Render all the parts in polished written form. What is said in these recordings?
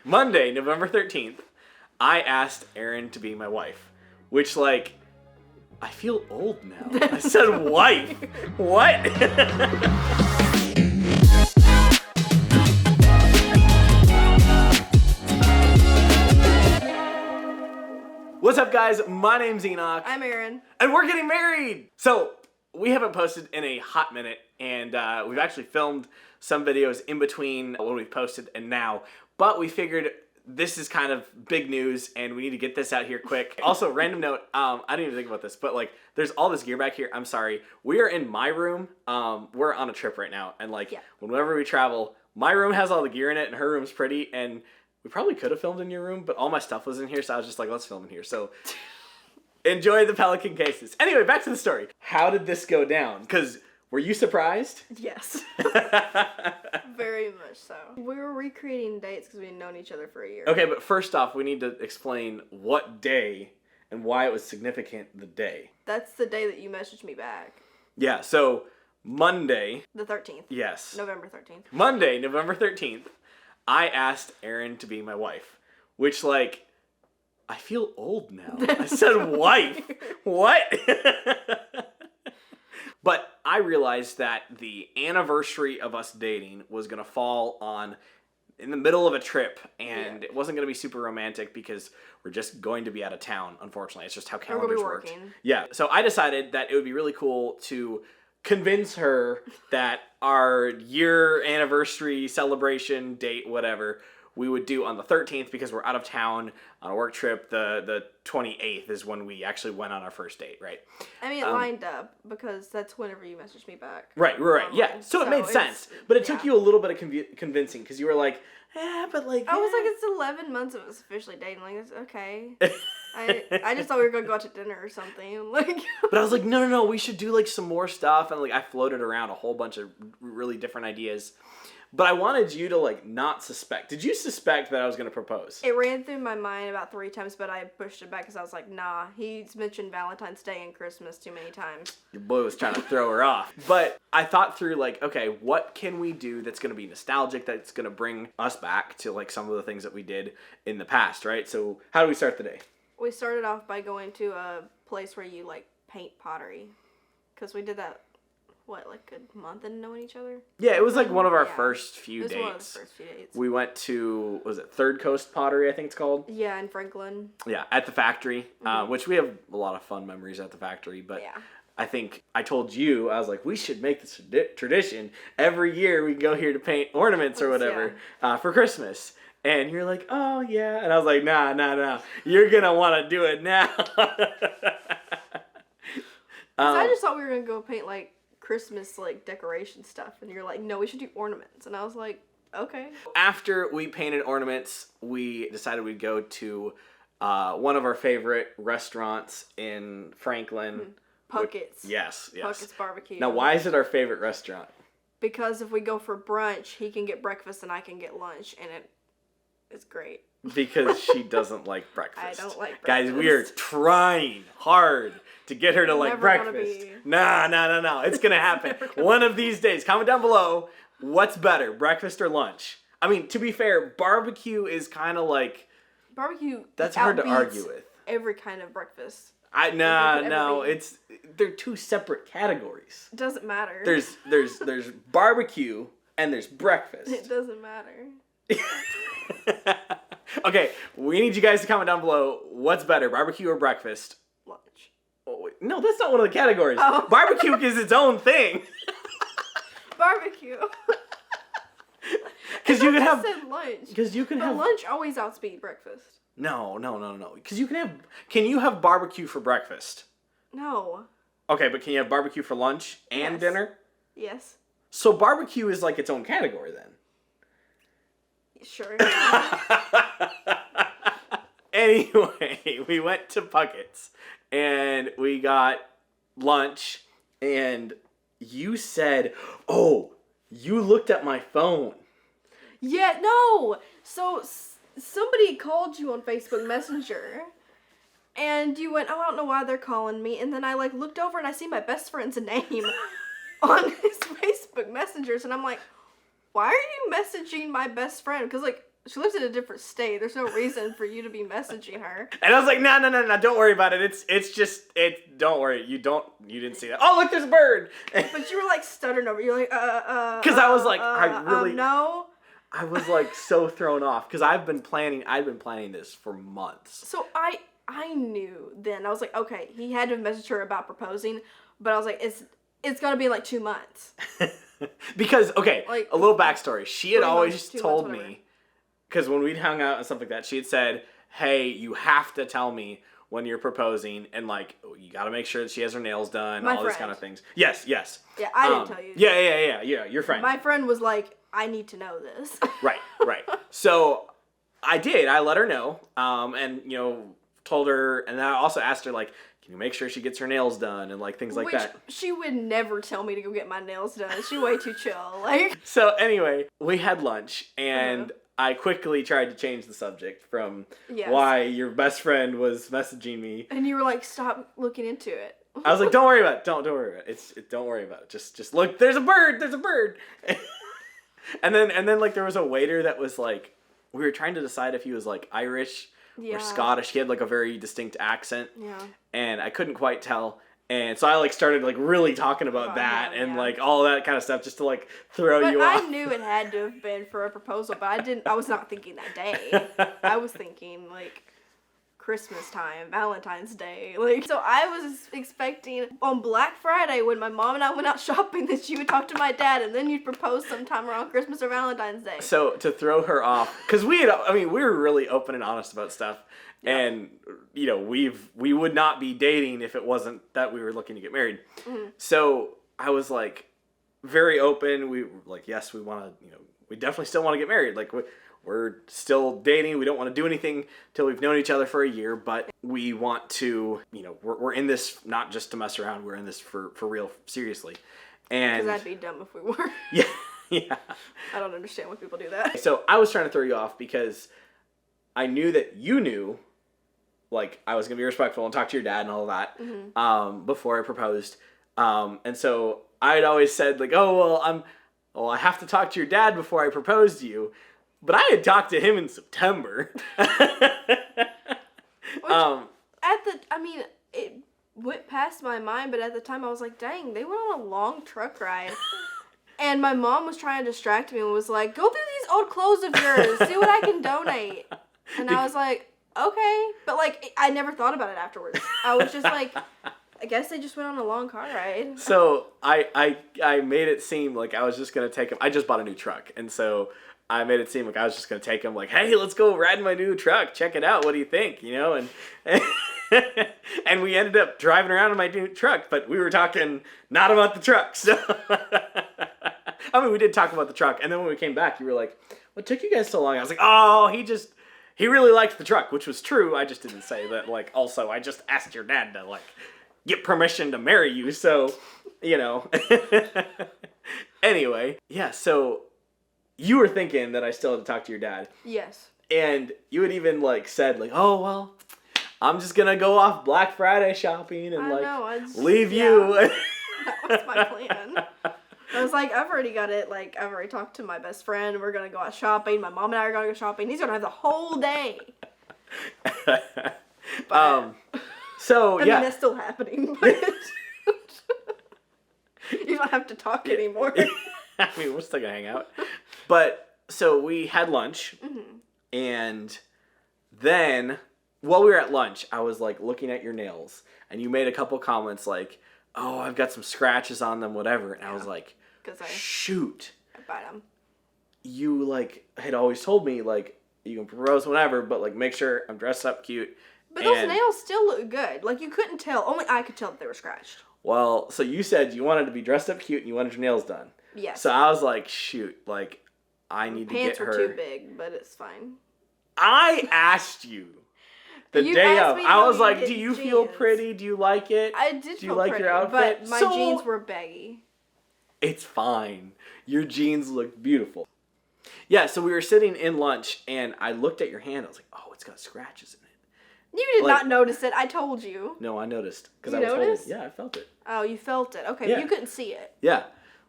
Monday, November 13th, I asked Erin to be my wife, which, like, I feel old now. I said wife. What? What's up, guys? My name's Enoch. I'm Erin. And we're getting married! So, we haven't posted in a hot minute, and we've actually filmed some videos in between when we posted and now, but we figured this is kind of big news, and we need to get this out here quick. Also, random note, I didn't even think about this, but, like, there's all this gear back here. I'm sorry. We are in my room. We're on a trip right now, and, like, whenever we travel, my room has all the gear in it, and her room's pretty, and we probably could have filmed in your room, but all my stuff was in here, so I was just like, let's film in here. So, enjoy the Pelican cases. Anyway, back to the story. How did this go down? Because, were you surprised? Yes. Very much so. We were recreating dates because we had known each other for a year. Okay, but first off, we need to explain what day and why it was significant the day. That's the day that you messaged me back. Yeah, so Monday. The 13th. Yes. November 13th. Monday, November 13th, I asked Erin to be my wife, which, like, I feel old now. I said wife. What? But I realized that the anniversary of us dating was going to fall on in the middle of a trip, and it wasn't going to be super romantic because we're just going to be out of town, unfortunately. It's just how calendars work. Yeah, so I decided that it would be really cool to convince her that our year anniversary celebration date, whatever, we would do on the 13th because we're out of town on a work trip. The 28th is when we actually went on our first date, right? I mean, it lined up because that's whenever you messaged me back. Right. Yeah, so it made sense. But it took you a little bit of convincing because you were like, but like... I was like, it's 11 months of us officially dating. Like, it's okay. I just thought we were going to go out to dinner or something. Like, but I was like, no, we should do, like, some more stuff. And, like, I floated around a whole bunch of really different ideas. But I wanted you to, like, not suspect. Did you suspect that I was going to propose? It ran through my mind about 3 times, but I pushed it back because I was like, nah, he's mentioned Valentine's Day and Christmas too many times. Your boy was trying to throw her off. But I thought through, like, okay, what can we do that's going to be nostalgic, that's going to bring us back to, like, some of the things that we did in the past, right? So how do we start the day? We started off by going to a place where you, like, paint pottery. Because we did that, like a month into knowing each other? Yeah, it was like one of our first few dates. It was one of the first few dates. We went to, was it Third Coast Pottery, I think it's called? Yeah, in Franklin. Yeah, at the factory, which we have a lot of fun memories at the factory, but I think I told you, I was like, we should make this tradition. Every year we go here to paint ornaments or whatever for Christmas. And you're like, oh, yeah. And I was like, nah. You're going to want to do it now. I just thought we were going to go paint, like, Christmas, like, decoration stuff. And you're like, no, we should do ornaments. And I was like, okay. After we painted ornaments, we decided we'd go to one of our favorite restaurants in Franklin. Puckett's. Yes. Puckett's Barbecue. Now, why is it our favorite restaurant? Because if we go for brunch, he can get breakfast and I can get lunch. And it's great. Because she doesn't like breakfast. I don't like breakfast. Guys, we are trying hard to get her to like breakfast. No. It's going to happen. One of these days. Comment down below, what's better, breakfast or lunch? I mean, to be fair, barbecue is kind of like... Barbecue that's hard to argue with. Every kind of breakfast. No. They're two separate categories. It doesn't matter. There's barbecue and there's breakfast. It doesn't matter. Okay, we need you guys to comment down below, what's better, barbecue or breakfast? Lunch. Oh, wait. No, that's not one of the categories. Oh. Barbecue is its own thing. Barbecue. Because you can have lunch. Because you can have lunch always outspeed breakfast. No. Because you can have. Can you have barbecue for breakfast? No. Okay, but can you have barbecue for lunch and dinner? Yes. So barbecue is like its own category then. Sure. Anyway, we went to Puckett's and we got lunch and you said, oh, you looked at my phone. Yeah, no. So somebody called you on Facebook Messenger and you went, oh, I don't know why they're calling me. And then I like looked over and I see my best friend's name on his Facebook Messengers and I'm like, why are you messaging my best friend? Because like She lives in a different state. There's no reason for you to be messaging her. And I was like, no, don't worry about it. Don't worry. You didn't see that. Oh, look, there's a bird. But you were like stuttering over. You're like, Because I was like, no. I was like so thrown off because I've been planning this for months. So I knew then. I was like, okay, he had to message her about proposing, but I was like, it's gonna be like 2 months. Because, okay, like, a little backstory. She had always told months, me, because when we'd hung out and stuff like that, she had said, hey, you have to tell me when you're proposing, and like, you gotta make sure that she has her nails done, all these kind of things. Yes. Yeah, I didn't tell you. Yeah, your friend. My friend was like, I need to know this. Right. So, I did. I let her know, and, told her, and I also asked her, like, can you make sure she gets her nails done and like things like that? She would never tell me to go get my nails done. She's way too chill. Like. So anyway, we had lunch and I quickly tried to change the subject from why your best friend was messaging me. And you were like, stop looking into it. I was like, don't worry about it. Don't worry about it. Don't worry about it. Just look. There's a bird. and then like there was a waiter that was like, we were trying to decide if he was like Irish. Or Scottish. He had like a very distinct accent. Yeah. And I couldn't quite tell. And so I like started like really talking about that and like all that kind of stuff just to like throw you off. I knew it had to have been for a proposal, but I was not thinking that day. I was thinking like Christmas time, Valentine's Day. Like, so I was expecting on Black Friday when my mom and I went out shopping that you would talk to my dad and then you'd propose sometime around Christmas or Valentine's Day. So to throw her off, because we were really open and honest about stuff. Yeah. And, we would not be dating if it wasn't that we were looking to get married. Mm-hmm. So I was like very open. We were like, yes, we want to, we definitely still want to get married. Like, we're still dating. We don't want to do anything till we've known each other for a year, but we want to, we're in this not just to mess around. We're in this for real, seriously. And because that'd be dumb if we were. Yeah. I don't understand why people do that. So I was trying to throw you off because I knew that you knew, like, I was going to be respectful and talk to your dad and all of that before I proposed. And so I'd always said, like, I have to talk to your dad before I propose to you. But I had talked to him in September. It went past my mind, but at the time I was like, dang, they went on a long truck ride. And my mom was trying to distract me and was like, go through these old clothes of yours, see what I can donate. And I was like, okay. But like, I never thought about it afterwards. I was just like, I guess they just went on a long car ride. So I made it seem like I was just going to take him. I just bought a new truck. And so I made it seem like I was just going to take him, like, hey, let's go ride in my new truck. Check it out. What do you think? And and we ended up driving around in my new truck, but we were talking not about the truck. So, we did talk about the truck. And then when we came back, you were like, what took you guys so long? I was like, oh, he really liked the truck, which was true. I just didn't say that, like, also, I just asked your dad to, like, get permission to marry you. So, Anyway, yeah, so you were thinking that I still had to talk to your dad. Yes. And you had even, like, said, like, oh, well, I'm just going to go off Black Friday shopping and, leave you. That was my plan. I was like, I've already got it. Like, I've already talked to my best friend. We're going to go out shopping. My mom and I are going to go shopping. He's going to have the whole day. So, yeah. That's still happening. But you don't have to talk anymore. We're still going to hang out. But, so we had lunch. Mm-hmm. And then, while we were at lunch, I was, like, looking at your nails. And you made a couple comments, like, oh, I've got some scratches on them, whatever. And I was like, shoot. I bite them. You, like, had always told me, like, you can propose whenever, but, like, make sure I'm dressed up cute. But those nails still look good. Like, you couldn't tell. Only I could tell that they were scratched. Well, so you said you wanted to be dressed up cute and you wanted your nails done. Yes. So I was like, shoot, like, I need to get her. Pants were too big, but it's fine. I asked you. The day of, I was like, do you feel pretty? Do you like it? I did feel pretty. Do you like your outfit? But my jeans were baggy. It's fine. Your jeans look beautiful. Yeah, so we were sitting in lunch, and I looked at your hand. I was like, oh, it's got scratches in it. You did not notice it. I told you. No, I noticed. You noticed? Yeah, I felt it. Oh, you felt it. Okay, but you couldn't see it. Yeah.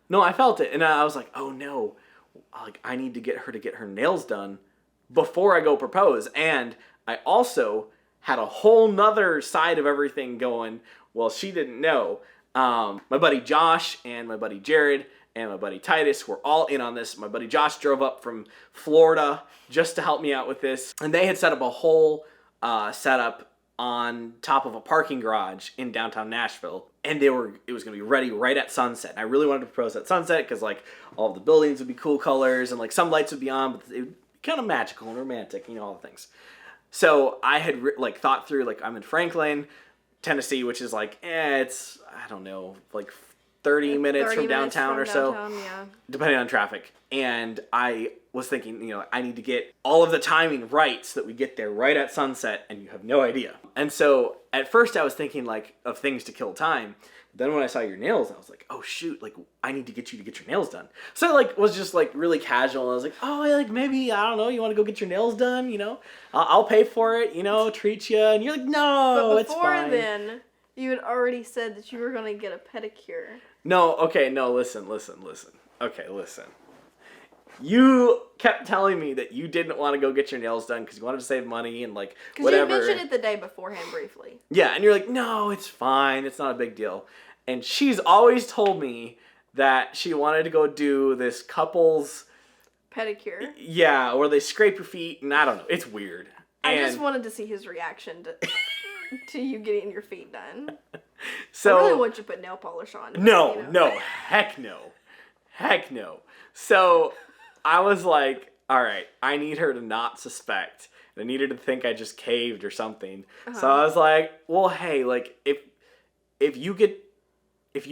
No, I felt it. And I was like, oh, no. Like, I need to get her nails done before I go propose. And I also had a whole nother side of everything going. Well, she didn't know. My buddy Josh and my buddy Jared and my buddy Titus were all in on this. My buddy Josh drove up from Florida just to help me out with this. And they had set up a whole setup on top of a parking garage in downtown Nashville. And it was going to be ready right at sunset. And I really wanted to propose at sunset because, like, all of the buildings would be cool colors and, like, some lights would be on, but it would be kind of magical and romantic, all the things. So I had, thought through, like, I'm in Franklin, Tennessee, which is, like, it's, I don't know, like, 30 minutes from downtown or so, yeah. depending on traffic. And I was thinking, I need to get all of the timing right so that we get there right at sunset, and you have no idea. And so at first I was thinking, like, of things to kill time. Then when I saw your nails, I was like, oh shoot, like, I need to get you to get your nails done. So I, was just, really casual. I was like, oh, maybe, I don't know, you want to go get your nails done, I'll pay for it, treat you. And you're like, no, it's fine. But before then, you had already said that you were going to get a pedicure. No, okay, no, listen. Okay, listen. You kept telling me that you didn't want to go get your nails done because you wanted to save money and, whatever. Because you mentioned it the day beforehand briefly. Yeah, and you're like, no, it's fine. It's not a big deal. And she's always told me that she wanted to go do this couple's... pedicure. Yeah, where they scrape your feet, and I don't know. It's weird. I just wanted to see his reaction to you getting your feet done. So I really want you to put nail polish on. No, heck no. So I was like, all right, I need her to not suspect. I need her to think I just caved or something. Uh-huh. So I was like, well, hey, if you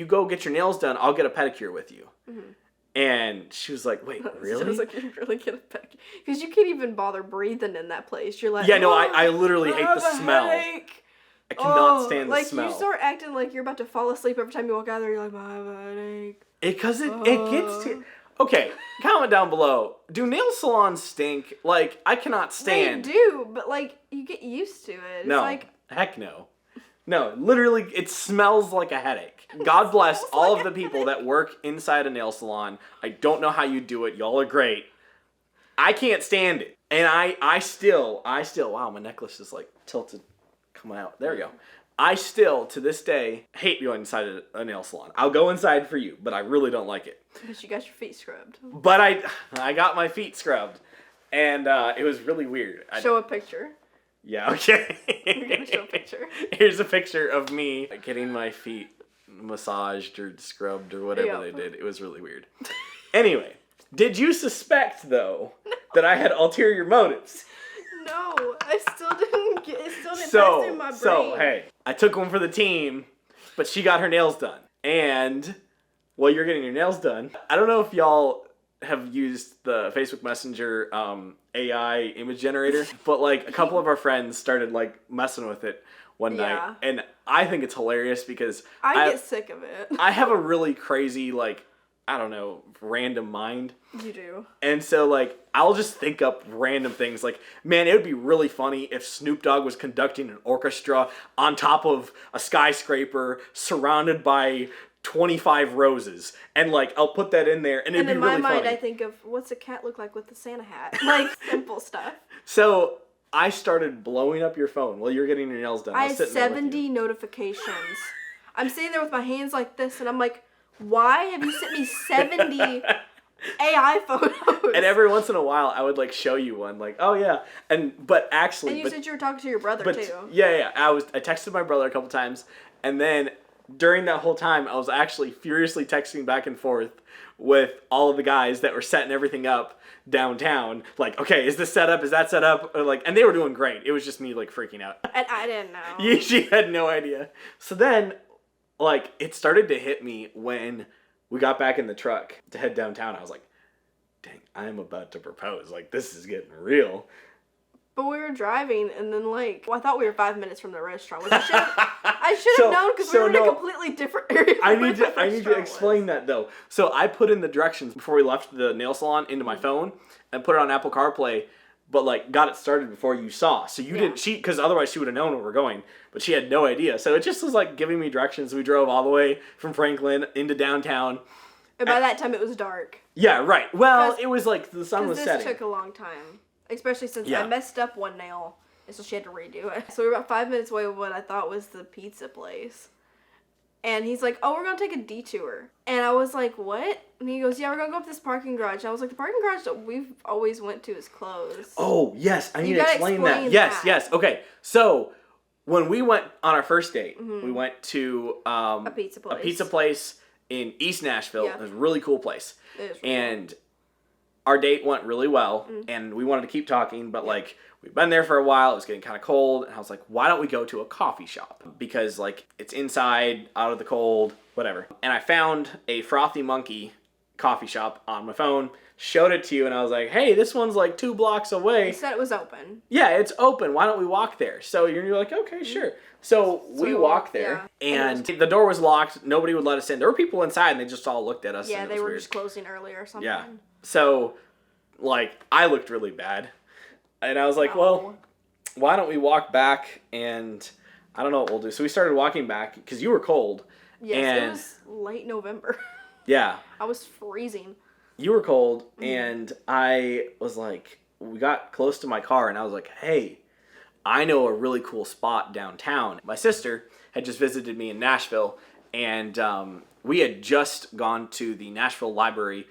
go get your nails done, I'll get a pedicure with you. Mm-hmm. And she was like, wait, really? I was like, you really get a pedicure? Because you can't even bother breathing in that place. You're like, yeah, no, I literally hate the smell. Headache. I cannot stand the smell. You start acting like you're about to fall asleep every time you walk out there. You're like, I have a headache. Because it gets to... Okay, comment down below. Do nail salons stink? I cannot stand... They do, but, you get used to it. It's heck no. No, literally, it smells like a headache. God bless all of the people that work inside a nail salon. I don't know how you do it. Y'all are great. I can't stand it. And I still, wow, my necklace is, tilted. Coming out. There we go. I still, to this day, hate going inside a nail salon. I'll go inside for you, but I really don't like it. Because you got your feet scrubbed. But I got my feet scrubbed, and it was really weird. Show a picture. Yeah, okay. You're going to show a picture. Here's a picture of me getting my feet massaged or scrubbed or whatever they did. It was really weird. Anyway, did you suspect, though, that I had ulterior motives? No, it still didn't pass through my brain. So, hey, I took one for the team, but she got her nails done. And while you're getting your nails done, I don't know if y'all have used the Facebook Messenger AI image generator, but a couple of our friends started messing with it one night. And I think it's hilarious because I get sick of it. I have a really crazy, I don't know, random mind. You do. And so, I'll just think up random things. Man, it would be really funny if Snoop Dogg was conducting an orchestra on top of a skyscraper surrounded by 25 roses. And, I'll put that in there, and it'd be really funny. And in my mind, I think of, what's a cat look like with the Santa hat? Simple stuff. So, I started blowing up your phone while you were getting your nails done. I had 70 notifications. I'm sitting there with my hands like this, and I'm like, why have you sent me 70 AI photos? And every once in a while, I would show you one, oh yeah, but actually, and you said you were talking to your brother too. Yeah. I texted my brother a couple times, and then during that whole time, I was actually furiously texting back and forth with all of the guys that were setting everything up downtown. Okay, is this set up? Is that set up? And they were doing great. It was just me freaking out. And I didn't know. She had no idea. So then, it started to hit me when we got back in the truck to head downtown. I was like, dang, I'm about to propose. This is getting real. But we were driving, and then, I thought we were 5 minutes from the restaurant, which I should have known because we were in a completely different area. I need to explain that, though. So I put in the directions before we left the nail salon into my phone and put it on Apple CarPlay, but, got it started before you saw. So you didn't, because otherwise she would have known where we're going, but she had no idea. So it just was, giving me directions. We drove all the way from Franklin into downtown. And by that time, it was dark. Yeah, right. Well, it was, the sun was setting. This took a long time. Especially since Yeah. I messed up one nail, and so she had to redo it. So we were about 5 minutes away from what I thought was the pizza place. And he's like, oh, we're going to take a detour. And I was like, what? And he goes, yeah, we're going to go up this parking garage. And I was like, the parking garage that we've always went to is closed. Oh, yes. I need to gotta explain that. explain Yes, that. yes. Okay. So, when we went on our first date, we went to A pizza place. a pizza place in East Nashville. Yeah. It was a really cool place. It is really And our date went really well, and we wanted to keep talking, but like we've been there for a while. It was getting kind of cold, and I was like, why don't we go to a coffee shop? Because like it's inside, out of the cold, whatever. And I found a Frothy Monkey coffee shop on my phone, showed it to you, and I was like, hey, this one's like 2 blocks away. He said it was open. Yeah, it's open. Why don't we walk there? So you're like, okay, sure. So we walked there, and the door was locked. Nobody would let us in. There were people inside, and they just all looked at us. Yeah, and it they was were weird. just closing early or something. Yeah. So, like, I looked really bad. And I was like, well, why don't we walk back and I don't know what we'll do. So we started walking back because you were cold. Yes, and it was late November. Yeah. I was freezing. You were cold, and I was like, we got close to my car, and I was like, hey, I know a really cool spot downtown. My sister had just visited me in Nashville, and we had just gone to the Nashville Library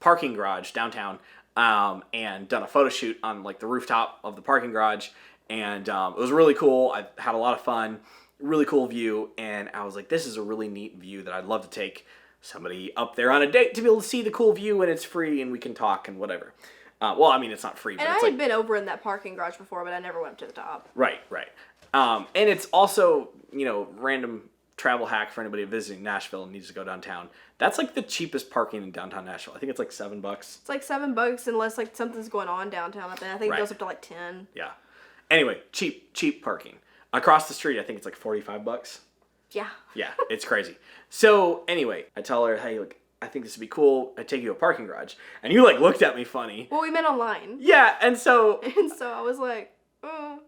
parking garage downtown and done a photo shoot on like the rooftop of the parking garage, and it was really cool. I had a lot of fun, really cool view, and I was like, this is a really neat view that I'd love to take somebody up there on a date to be able to see the cool view, and it's free, and we can talk and whatever. Well, I mean, it's not free, but And it's I like... had been over in that parking garage before, but I never went up to the top. Right. And it's also, random travel hack for anybody visiting Nashville and needs to go downtown. That's like the cheapest parking in downtown Nashville. I think it's like $7. It's like $7 unless like something's going on downtown. I think it goes up to like 10. Yeah. Anyway, cheap parking. Across the street, I think it's like $45. Yeah. Yeah, it's crazy. So anyway, I tell her, hey, look, I think this would be cool. I'd take you to a parking garage. And you like looked at me funny. Well, we met online. Yeah, and so... And so I was like, oh,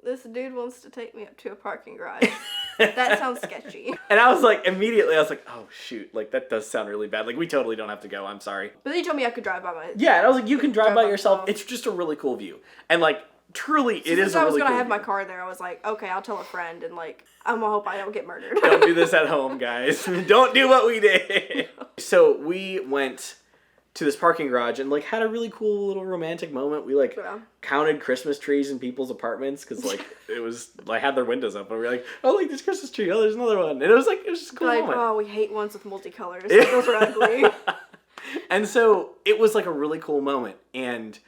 this dude wants to take me up to a parking garage. That sounds sketchy. And I was like, immediately, I was like, oh, shoot. Like, that does sound really bad. Like, we totally don't have to go. I'm sorry. But then he told me I could drive by my... Yeah, and I was like, you can drive by yourself. myself. It's just a really cool view. And, like, truly, it is a really cool Since I was going to have view. my car there, I was like, okay, I'll tell a friend, and, like, I'm going to hope I don't get murdered. Don't do this at home, guys. Don't do what we did. So we went to this parking garage and, like, had a really cool little romantic moment. We, like, counted Christmas trees in people's apartments because, like, it was, like, had their windows up. And we were like, oh, like, this Christmas tree. Oh, there's another one. And it was, like, it was just a cool like, moment. oh, we hate ones with multicolors. Those are ugly. And so it was, like, a really cool moment. And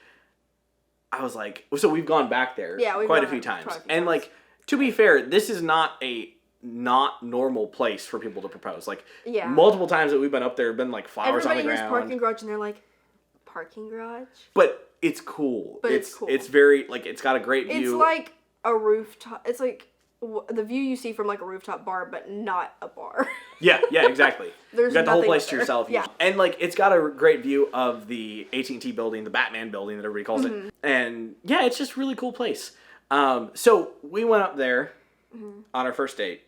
I was like, so we've gone back there quite a few times. And, like, to be fair, this is not a not normal place for people to propose. Like, multiple times that we've been up there have been, like, flowers on the ground. Everybody hears parking garage and they're like, parking garage? But it's cool. But it's cool. It's very, like, it's got a great view. It's like a rooftop. It's like the view you see from, like, a rooftop bar, but not a bar. Yeah, exactly. There's you got the whole nothing place up to there. yourself. Yeah. And, like, it's got a great view of the AT&T building, the Batman building that everybody calls it. And, yeah, it's just a really cool place. So we went up there on our first date.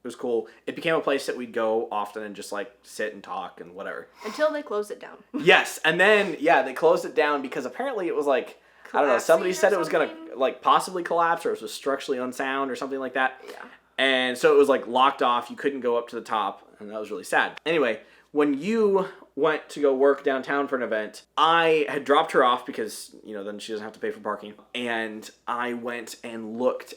It was cool. It became a place that we'd go often and just, like, sit and talk and whatever. Until they closed it down. Yes. And then, they closed it down because apparently it was, like, I don't know, somebody said it was going to, like, possibly collapse or it was structurally unsound or something like that. Yeah. And so it was, like, locked off. You couldn't go up to the top. And that was really sad. Anyway, when you went to go work downtown for an event, I had dropped her off because, then she doesn't have to pay for parking. And I went and looked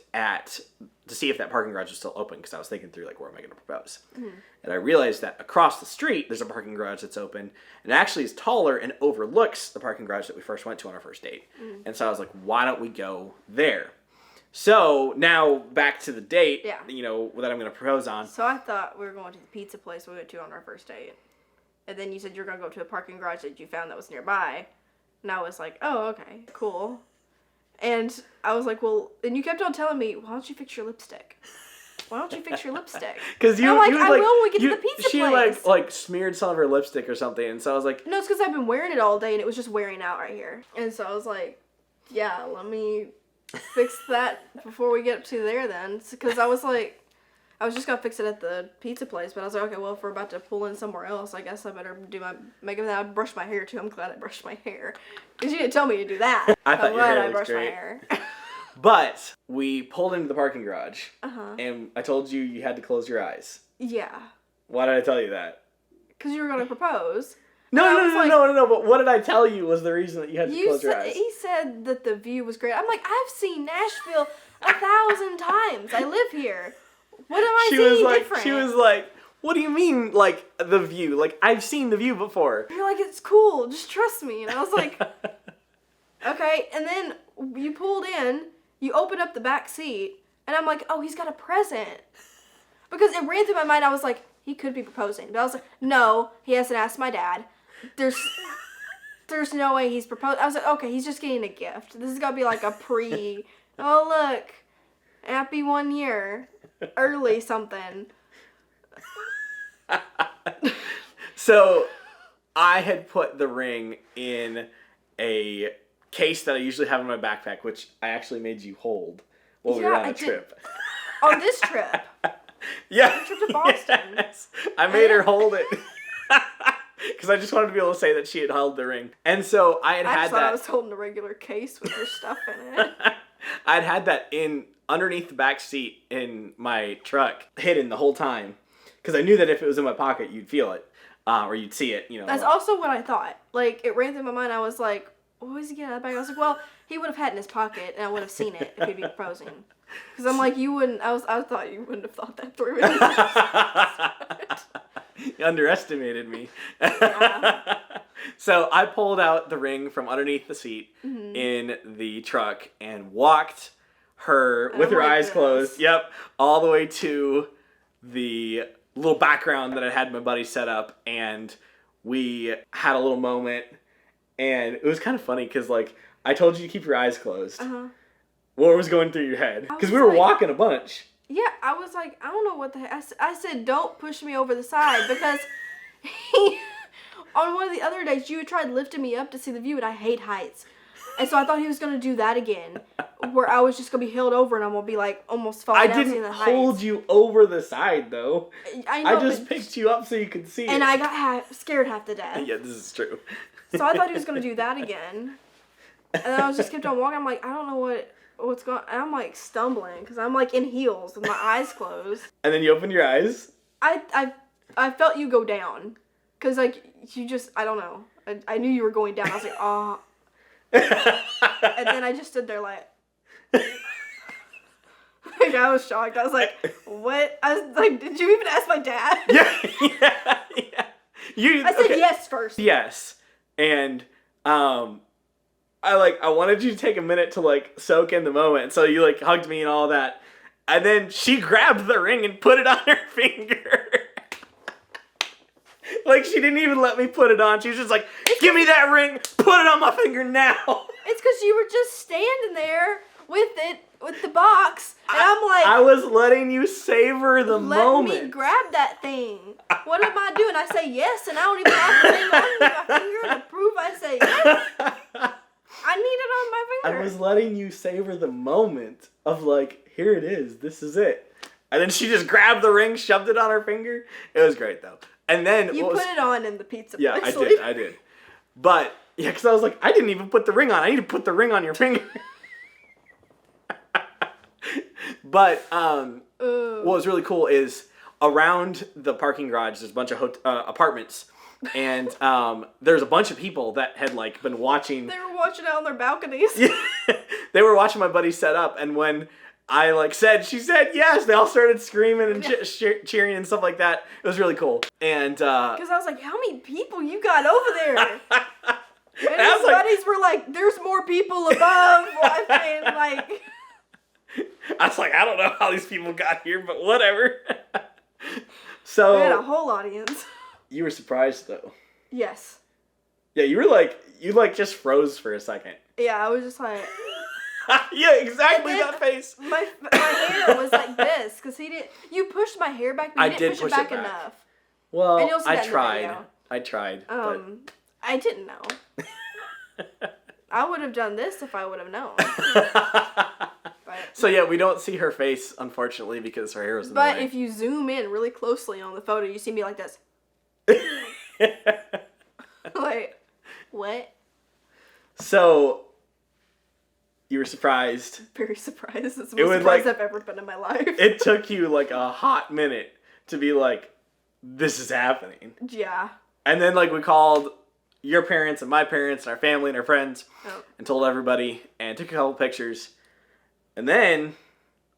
to see if that parking garage was still open because I was thinking through, like, where am I going to propose? And I realized that across the street, there's a parking garage that's open and it actually is taller and overlooks the parking garage that we first went to on our first date. And so I was like, why don't we go there? So now back to the date, that I'm going to propose on. So I thought we were going to the pizza place we went to on our first date. And then you said you were going to go to a parking garage that you found that was nearby. And I was like, oh, okay, cool. And I was like, well, and you kept on telling me, why don't you fix your lipstick? Why don't you fix your lipstick? Because I will when we get to the pizza she place. She like smeared some of her lipstick or something, and so I was like, no, it's because I've been wearing it all day and it was just wearing out right here. And so I was like, yeah, let me fix that before we get up to there then. Because I was like, I was just gonna fix it at the pizza place, but I was like, okay, well, if we're about to pull in somewhere else, I guess I better do my makeup. Then I brush my hair too. I'm glad I brushed my hair, because you didn't tell me to do that. I thought I'm your glad hair I looked brushed my great. hair. But we pulled into the parking garage, Uh-huh. and I told you had to close your eyes. Yeah. Why did I tell you that? Because you were gonna propose. No. But what did I tell you was the reason that you had to close your eyes? He said that the view was great. I'm like, I've seen Nashville 1,000 times. I live here. What am I seeing different? She was like, what do you mean, like, the view? Like, I've seen the view before. You're like, it's cool. Just trust me. And I was like, okay. And then you pulled in. You opened up the back seat. And I'm like, oh, he's got a present. Because it ran through my mind. I was like, he could be proposing. But I was like, no, he hasn't asked my dad. There's no way he's proposed. I was like, okay, he's just getting a gift. This is gonna be like a oh look, happy 1 year, early something. So, I had put the ring in a case that I usually have in my backpack, which I actually made you hold while we were on a trip. On this trip? Yeah. Trip to Boston. Yes. I made her hold it. Because I just wanted to be able to say that she had held the ring. And so I just thought I was holding a regular case with your stuff in it. I'd had that underneath the back seat in my truck, hidden the whole time. Because I knew that if it was in my pocket, you'd feel it. Or you'd see it, you know. That's also what I thought. Like, it ran through my mind. I was like, what was he getting out of the bag? I was like, well, he would have had it in his pocket, and I would have seen it if he'd be proposing. Because I'm like, you wouldn't, I thought you wouldn't have thought that through. You underestimated me. Yeah. So I pulled out the ring from underneath the seat in the truck and walked her with her eyes closed. Yep. All the way to the little background that I had my buddy set up, and we had a little moment, and it was kind of funny because, like, I told you to keep your eyes closed. Uh-huh. What was going through your head? Because we were walking a bunch. Yeah, I was like, I don't know what the heck. I said, don't push me over the side, because he, on one of the other days, you had tried lifting me up to see the view, and I hate heights. And so I thought he was going to do that again, where I was just going to be held over and I'm going to be like almost falling down seeing the heights. I didn't hold you over the side, though. I know, I just picked you up so you could see and it. I got scared half to death. Yeah, this is true. So I thought he was going to do that again. And then I was just kept on walking. I'm like, I don't know what's going on. And I'm like stumbling because I'm like in heels with my eyes closed. And then you opened your eyes? I felt you go down. Because like you just, I don't know. I knew you were going down. I was like, oh. And then I just stood there like I was shocked. I was like, what? I was like, did you even ask my dad? Yeah. I said yes first. Yes. And I wanted you to take a minute to like soak in the moment. So you like hugged me and all that. And then she grabbed the ring and put it on her finger. Like, she didn't even let me put it on. She was just like, give me that ring, put it on my finger now. It's because you were just standing there with it, with the box, and I'm like... I was letting you savor the moment. Let me grab that thing. What am I doing? I say yes, and I don't even have the thing on my finger to prove I say yes. I need it on my finger. I was letting you savor the moment of like, here it is, this is it. And then she just grabbed the ring, shoved it on her finger. It was great, though. And then you put it on in the pizza place. Yeah, I did. But yeah, because I was like, I didn't even put the ring on. I need to put the ring on your finger. But what was really cool is around the parking garage, there's a bunch of apartments, and there's a bunch of people that had like been watching. They were watching out on their balconies. Yeah, they were watching my buddy set up, and when I she said yes. They all started screaming and cheering and stuff like that. It was really cool. And because I was like, how many people you got over there? And his like, buddies were like, there's more people above. And like, I was like, I don't know how these people got here, but whatever. So we had a whole audience. You were surprised though. Yes. Yeah, you were like, you just froze for a second. Yeah, I was just like. Yeah, exactly that face. My hair was like this because he didn't. You pushed my hair back, but you didn't push it back enough. Well, and you'll see that I in the tried. I didn't know. I would have done this if I would have known. But So yeah, we don't see her face, unfortunately, because her hair was in the But way. if you zoom in really closely on the photo, you see me like this. Like, what? So, you were surprised. Very surprised. It's the It most was surprised like- I've ever been in my life. It took you like a hot minute to be like, this is happening. Yeah. And then like we called your parents and my parents and our family and our friends Oh. and told everybody and took a couple pictures. And then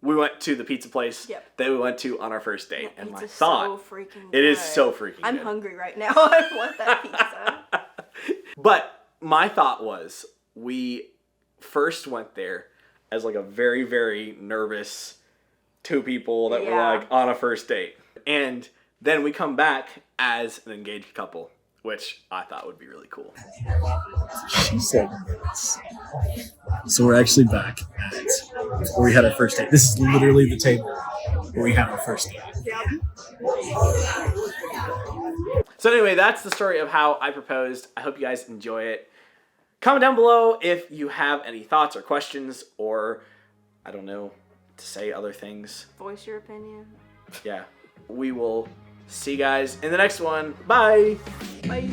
we went to the pizza place Yep. that we went to on our first date. And my Pizza's thought, so freaking it is good. so freaking I'm good. hungry right now. I want that pizza. But my thought was, we first went there as like a very, very nervous two people that were Yeah. like on a first date. And then we come back as an engaged couple, which I thought would be really cool. She said this. So we're actually back at where we had our first date. This is literally the table where we had our first date. So anyway, that's the story of how I proposed. I hope you guys enjoy it. Comment down below if you have any thoughts or questions, or I don't know, to say other things. Voice your opinion. Yeah. We will see you guys in the next one. Bye. Bye.